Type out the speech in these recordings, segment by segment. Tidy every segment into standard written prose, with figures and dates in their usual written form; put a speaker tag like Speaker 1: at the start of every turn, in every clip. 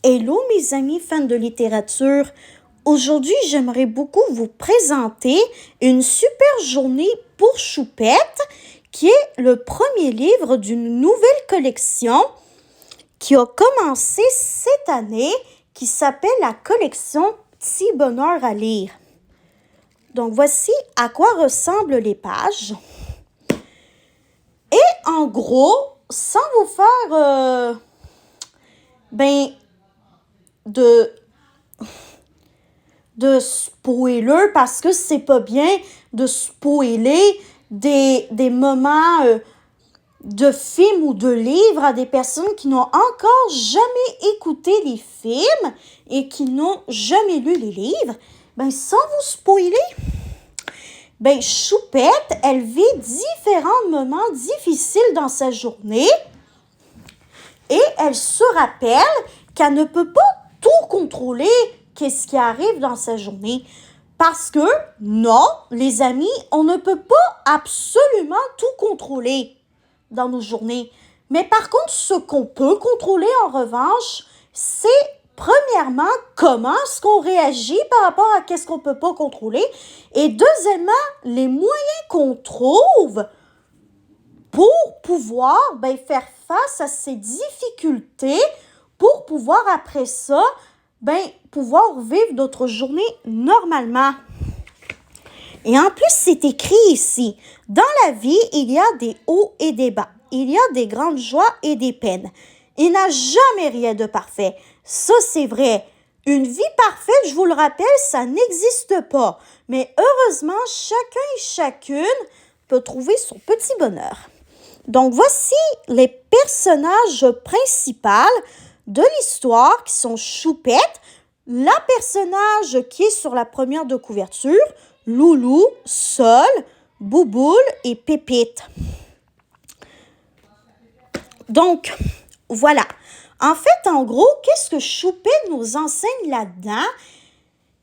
Speaker 1: Hello mes amis fans de littérature. Aujourd'hui, j'aimerais beaucoup vous présenter une super journée pour Choupette, qui est le premier livre d'une nouvelle collection qui a commencé cette année, qui s'appelle la collection Petit Bonheur à lire. Donc voici à quoi ressemblent les pages. Et en gros, sans vous faire de spoiler, parce que c'est pas bien de spoiler des moments de films ou de livres à des personnes qui n'ont encore jamais écouté les films et qui n'ont jamais lu les livres. Sans vous spoiler, Choupette, elle vit différents moments difficiles dans sa journée et elle se rappelle qu'elle ne peut pas tout contrôler qu'est-ce qui arrive dans sa journée. Parce que, non, les amis, on ne peut pas absolument tout contrôler dans nos journées. Mais par contre, ce qu'on peut contrôler, en revanche, c'est premièrement, comment est-ce qu'on réagit par rapport à qu'est-ce qu'on ne peut pas contrôler. Et deuxièmement, les moyens qu'on trouve pour pouvoir faire face à ces difficultés, pour pouvoir après ça, pouvoir vivre notre journée normalement. Et en plus, c'est écrit ici, dans la vie, il y a des hauts et des bas. Il y a des grandes joies et des peines. Il n'a jamais rien de parfait. Ça, c'est vrai. Une vie parfaite, je vous le rappelle, ça n'existe pas. Mais heureusement, chacun et chacune peut trouver son petit bonheur. Donc, voici les personnages principaux de l'histoire qui sont Choupette, la personnage qui est sur la première de couverture, Loulou, Sol, Bouboule et Pépite. Donc, voilà. En fait, en gros, qu'est-ce que Choupette nous enseigne là-dedans?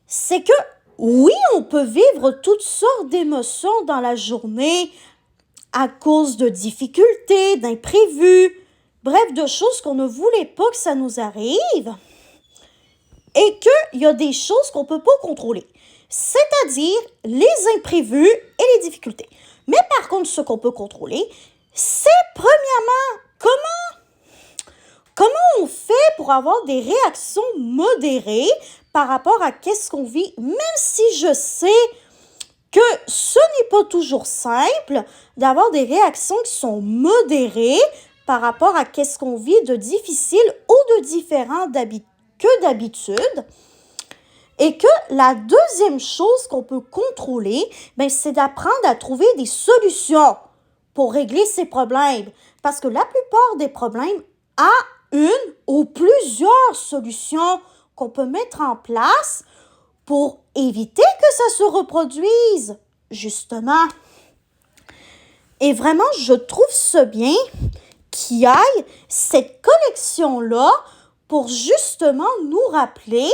Speaker 1: C'est que, oui, on peut vivre toutes sortes d'émotions dans la journée à cause de difficultés, d'imprévus, bref, de choses qu'on ne voulait pas que ça nous arrive et qu'il y a des choses qu'on ne peut pas contrôler, c'est-à-dire les imprévus et les difficultés. Mais par contre, ce qu'on peut contrôler, c'est premièrement comment on fait pour avoir des réactions modérées par rapport à qu'est-ce qu'on vit, même si je sais que ce n'est pas toujours simple d'avoir des réactions qui sont modérées par rapport à qu'est-ce qu'on vit de difficile ou de différent que d'habitude. Et que la deuxième chose qu'on peut contrôler, c'est d'apprendre à trouver des solutions pour régler ces problèmes. Parce que la plupart des problèmes a une ou plusieurs solutions qu'on peut mettre en place pour éviter que ça se reproduise, justement. Et vraiment, je trouve ça bien qu'il y ait cette collection-là pour justement nous rappeler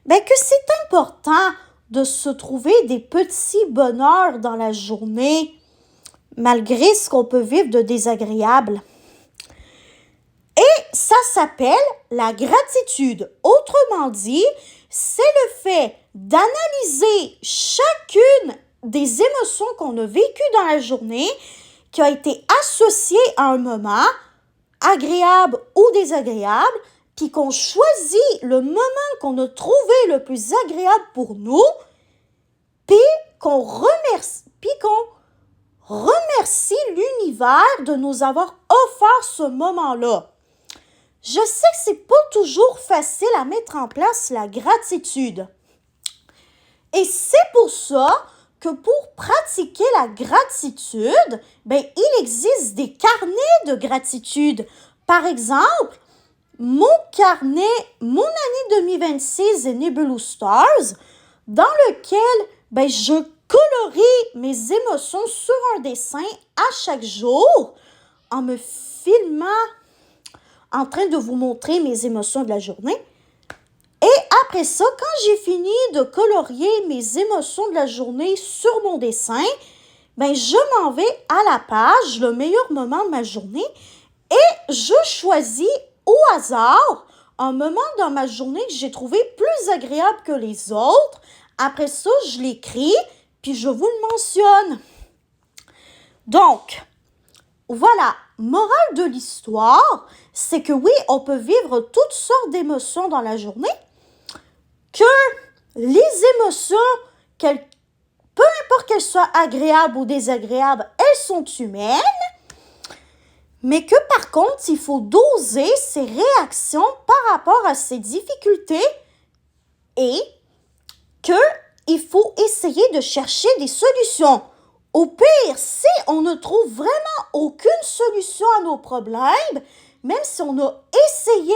Speaker 1: que c'est important de se trouver des petits bonheurs dans la journée, malgré ce qu'on peut vivre de désagréable. Et ça s'appelle la gratitude. Autrement dit, c'est le fait d'analyser chacune des émotions qu'on a vécues dans la journée qui a été associée à un moment agréable ou désagréable, puis qu'on choisit le moment qu'on a trouvé le plus agréable pour nous, puis qu'on remercie l'univers de nous avoir offert ce moment-là. Je sais que c'est pas toujours facile à mettre en place la gratitude. Et c'est pour ça que pour pratiquer la gratitude, il existe des carnets de gratitude. Par exemple, mon année 2026 est Nebulous Stars, dans lequel je colorie mes émotions sur un dessin à chaque jour en me filmant en train de vous montrer mes émotions de la journée. Et après ça, quand j'ai fini de colorier mes émotions de la journée sur mon dessin, je m'en vais à la page, le meilleur moment de ma journée, et je choisis au hasard un moment dans ma journée que j'ai trouvé plus agréable que les autres. Après ça, je l'écris, puis je vous le mentionne. Donc, voilà, morale de l'histoire, c'est que oui, on peut vivre toutes sortes d'émotions dans la journée, que les émotions, peu importe qu'elles soient agréables ou désagréables, elles sont humaines, mais que par contre, il faut doser ses réactions par rapport à ces difficultés et qu'il faut essayer de chercher des solutions. Au pire, si on ne trouve vraiment aucune solution à nos problèmes, même si on a essayé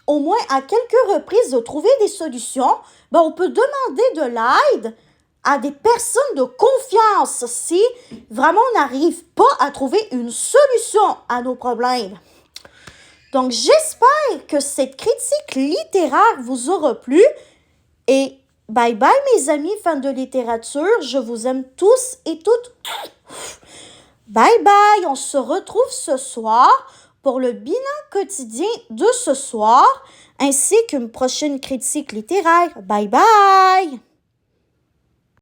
Speaker 1: au moins à quelques reprises de trouver des solutions, on peut demander de l'aide à des personnes de confiance si vraiment on n'arrive pas à trouver une solution à nos problèmes. Donc, j'espère que cette critique littéraire vous aura plu et bye bye mes amis fans de littérature, je vous aime tous et toutes. Bye bye, on se retrouve ce soir pour le bilan quotidien de ce soir ainsi qu'une prochaine critique littéraire. Bye bye!